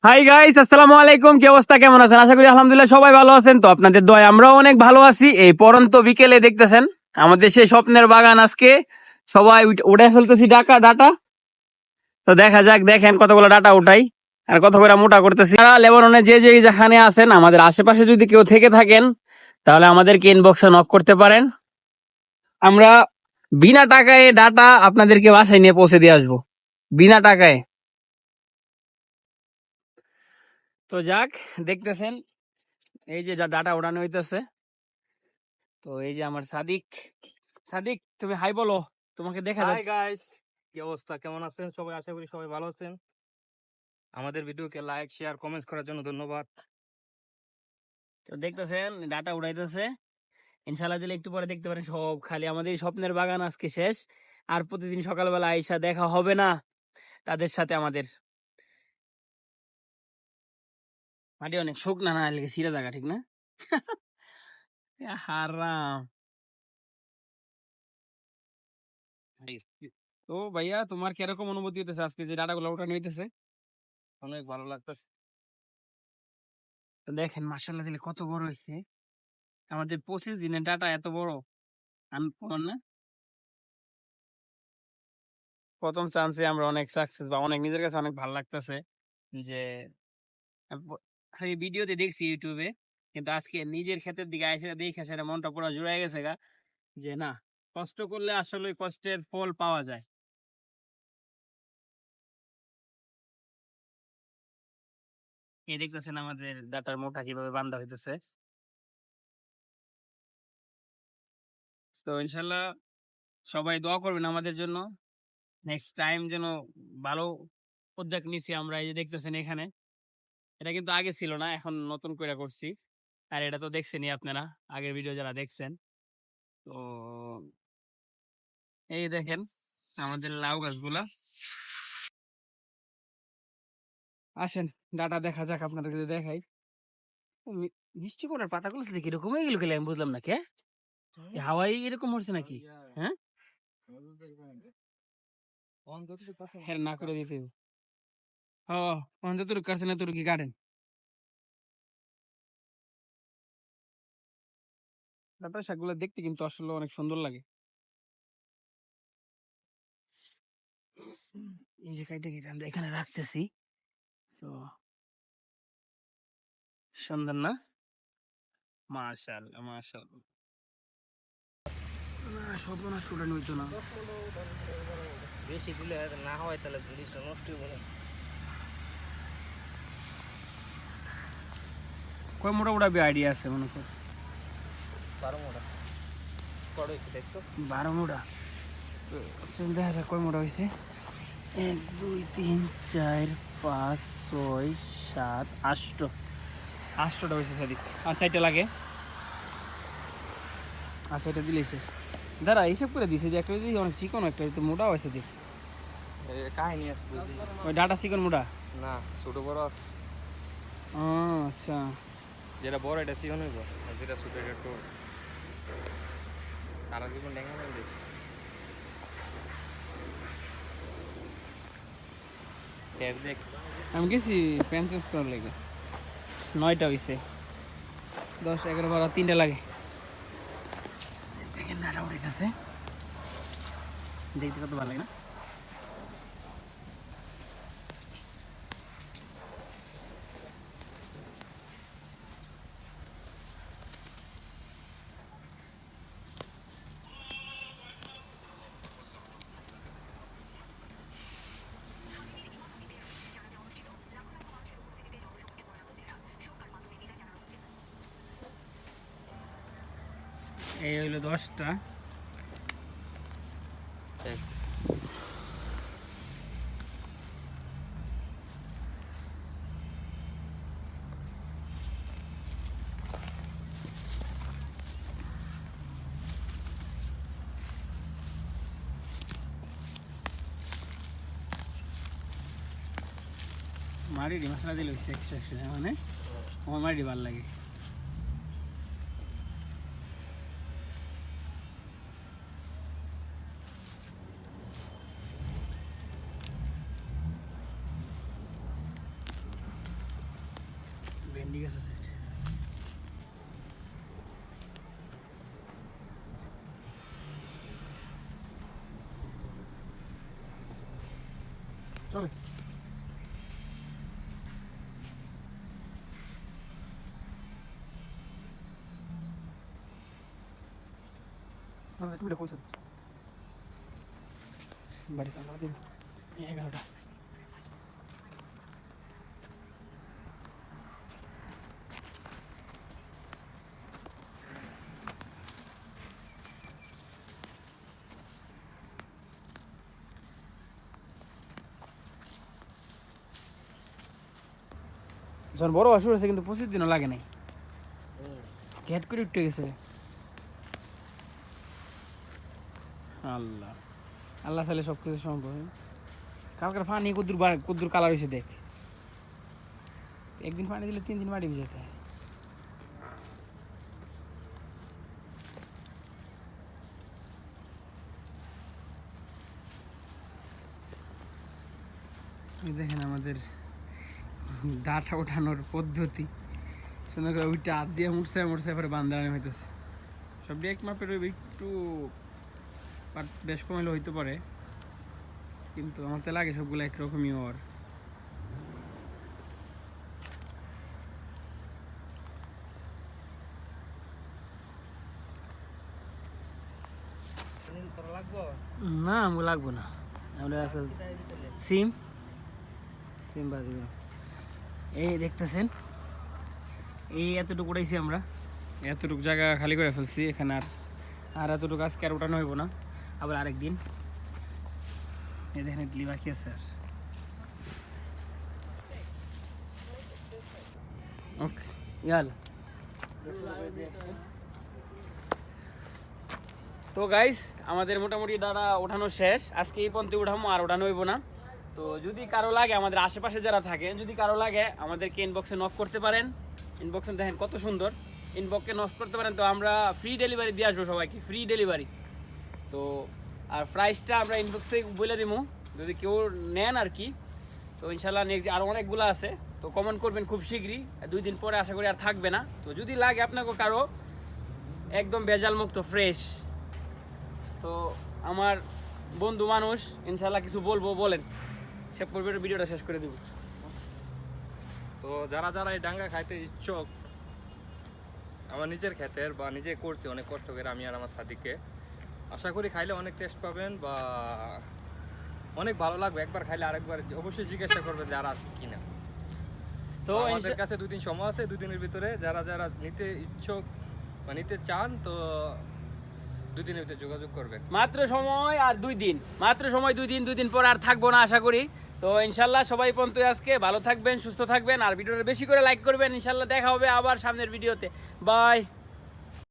Hi guys, আসসালামু আলাইকুম। কি অবস্থা, কেমন আছেন? আশা করি আলহামদুলিল্লাহ সবাই ভালো আছেন। তো আপনাদের দয় আমরাও অনেক ভালো আছি। এই পরন্ত বিকেলে দেখতেছেন আমাদের সেই স্বপ্নের বাগান আজকে সবাই উঠে ফেলতেছি ডাটা ডাটা। তো দেখা যাক, দেখেন কতগুলো ডাটা উঠাই আর কত করে মোটা করতেছি। যারা লেবাননে যে যে যেখানে আছেন, আমাদের আশেপাশে যদি কেউ থেকে থাকেন তাহলে আমাদেরকে ইনবক্সে নক করতে পারেন। আমরা বিনা টাকায় ডাটা আপনাদেরকে বাসায় নিয়ে পৌঁছে দিয়ে আসবো, বিনা টাকায়। তো যাক, দেখতেছেন এই যে যা ডাটা ওড়ানো হইতেছে। তো এই যে আমার সাদিক। সাদিক, তুমি হাই বলো, তোমাকে দেখা হাই যাচ্ছে। গাইস, কি অবস্থা, কেমন আছেন সবাই? আশা করি সবাই ভালো আছেন। আমাদের ভিডিওকে লাইক শেয়ার কমেন্টস করার জন্য ধন্যবাদ। তো দেখতেছেন ডাটা উড়াইতেছে। ইনশাল্লাহ দিলে একটু পরে দেখতে পারেন সব খালি আমাদের এই স্বপ্নের বাগান আজকে শেষ। আর প্রতিদিন সকালবেলা আইসা দেখা হবে না তাদের সাথে আমাদের। মাটি অনেক শুকনা না লেগে সিরা জায়গা, ঠিক না? হারাম। তো ভাইয়া, তোমার কিরকম অনুভূতি হইতেছে আজকে যে ডাটাগুলো উঠানো হইতেছে? অনেক ভালো লাগতেছে। তো দেখেন মাশাআল্লাহ দিলে কত বড় হয়েছে আমাদের 25 দিনের ডাটা, এত বড় আনকমন না? প্রথম চান্সে আমরা অনেক সাকসেস বা অনেক নিজের কাছে অনেক ভালো লাগতেছে যে খালি ভিডিওতে দেখছি ইউটিউবে, কিন্তু আজকে নিজের ক্ষেতের দিকে এসে দেখে সেটা মনটা পুরো জুড়ে গেছে গা, যে না, কষ্ট করলে আসলে কষ্টের ফল পাওয়া যায়। এই দেখতেছেন আমাদের ডাটার মোটা কিভাবে বান্ধা হইতেছে। তো ইনশাল্লাহ সবাই দোয়া করবেন আমাদের জন্য। নেক্সট টাইম যেন ভালো উদ্যোগ নিছি আমরা। এই যে দেখতেছেন এখানে, এটা কিন্তু আগে ছিল না, এখন নতুন করে করছি। আর এটা তো দেখছেনই আপনারা, আগের ভিডিও যারা দেখছেন। তো এই দেখেন আমাদের লাউ গাছগুলা। আসেন ডাটা দেখা যাক, আপনাদেরকে যদি দেখাই। মিষ্টি কুমড়ার পাতাগুলো দেখি এরকম হয়ে গেল, আমি বুঝলাম না কে হাওয়াই এরকম হচ্ছে নাকি? হ্যাঁ, হ্যাঁ না করে দিতে ও অন্তত কাছে না তোর কি গার্ডেন। ডাটা শাকগুলো দেখতে কিন্তু আসলে অনেক সুন্দর লাগে। এই যে কাইটা কেটে আমরা এখানে রাখতেছি। তো সুন্দর না? মাশাআল্লাহ মাশাআল্লাহ। সর্বনাশ করে নইতো না। বেশি দিলে না হয় তাহলে জিনিসটা নষ্ট হয়ে যাবে। কয় মোটা মোটা আইডিয়া আছে মনে কর? 12 মোটা পড়ে কি দেখতো? 12 মোটা। দেখা যাক কয় মোটা হয়েছে। 1 2 3 4 5 6 7 8 8টা হয়েছে সাদিক। আর 4টা লাগে। আচ্ছা, এটা দিলেই শেষ। দাঁড়া, এইসব করে দিছে যে একটা যদি অনেক চিকন, একটা তো মোটা হয়েছে দেখ। কাহিনী আছে বুঝলি? ওই ডাটা চিকন মোটা? না, ছোট বড় আছে। ও আচ্ছা। যেটা বড় এটা চিকন হইব, আর যেটা ছোট এটা একটু সারা জীবন ডেঙ্গা হয়ে গেছে। দেখ, আমি গেছি প্যান্ট চেঞ্জ করার লাগে। 9টা হয়েছে, 10 11 12 3টা লাগে। দেখেন ডাটা উঠেছে, দেখতে কত ভালো লাগে না? এই হইলো 10টা। মারি মশলা দিলে হচ্ছে 100 মানে আমার মারি ভালো লাগে। ভেন্ডি গাছ আছে একটা। চলে টুটা কইছ বাড়ি সামনে দিন 11টা যখন বড় অসুর হয়েছে কিন্তু 25 দিনও লাগে নাই ঘ্যাট করে উঠে গেছে আল্লাহ আল্লাহ চাইলে সব কিছু সম্ভব কালকার পানি কদ্দুর কালার হয়েছে দেখ একদিন পানি দিলে 3 দিন মাটি ভিজাতে হয় এই দেখেন আমাদের ডাটা ওঠানোর পদ্ধতি সুন্দর করে ওইটা হাত দিয়ে মুড়ছে মুড়ছে পরে বান্ধানো হইতেছে সব এক মাপের একটু বেশ কমাইলে হইতে পারে কিন্তু আমার তো লাগে সবগুলো একরকমই ওর না আমার লাগবো না আমরা আসলে সিম সিম বাজি এই দেখতেছেন এই এতটুকু উঠাইছি আমরা এতটুকু জায়গা খালি করে ফেলছি এখানে আর এতটুকু আজকে আর উঠানো হইব না আবার আরেকদিন এই দেখেন ইডলি বাকি আছে আর ওকে ইয়াল তো গাইস আমাদের মোটামুটি ডাটা ওঠানো শেষ আজকে এই পর্যন্ত উঠামো আর ওঠানো হইব না তো যদি কারো লাগে আমাদের আশেপাশে যারা থাকে যদি কারো লাগে আমাদেরকে ইনবক্সে নক করতে পারেন ইনবক্সে দেখেন কত সুন্দর ইনবক্সে নক করতে পারেন তো আমরা ফ্রি ডেলিভারি দিয়ে আসবো সবাইকে ফ্রি ডেলিভারি তো আর প্রাইসটা আমরা ইনবক্সে বলে দিব যদি কেউ নেন আর কি তো ইনশাল্লাহ নেক্সট আরও অনেকগুলো আছে তো কমেন্ট করবেন খুব শীঘ্রই 2 দিন পরে আশা করি আর থাকবে না তো যদি লাগে আপনাকে কারো একদম ভেজাল মুক্ত ফ্রেশ তো আমার বন্ধু মানুষ ইনশাল্লাহ কিছু বলবো বলেন সে পূর্বের ভিডিওটা শেষ করে দিব তো যারা যারা এই ডাঙ্গা খাইতে ইচ্ছুক আমার নিজের ক্ষেতের বা নিজে করছি অনেক কষ্ট করে আমি আর আমার সাদিকে আশা করি খাইলে অনেক টেস্ট পাবেন বা অনেক ভালো লাগবে একবার খাইলে আরেকবার অবশ্যই জিজ্ঞাসা করবে যারা আছে কিনা তো আমাদের কাছে 2 দিন সময় আছে 2 দিনের ভিতরে যারা যারা নিতে ইচ্ছুক বা নিতে চান তো 2 দিনের ভিতরে যোগাযোগ করবেন মাত্র সময় আর 2 দিন মাত্র সময় 2 দিন পর আর থাকবো না আশা করি তো ইনশাল্লাহ সবাই পর্যন্ত আজকে ভালো থাকবেন সুস্থ থাকবেন আর ভিডিওটা বেশি করে লাইক করবেন ইনশাল্লাহ দেখা হবে আবার সামনের ভিডিওতে বাই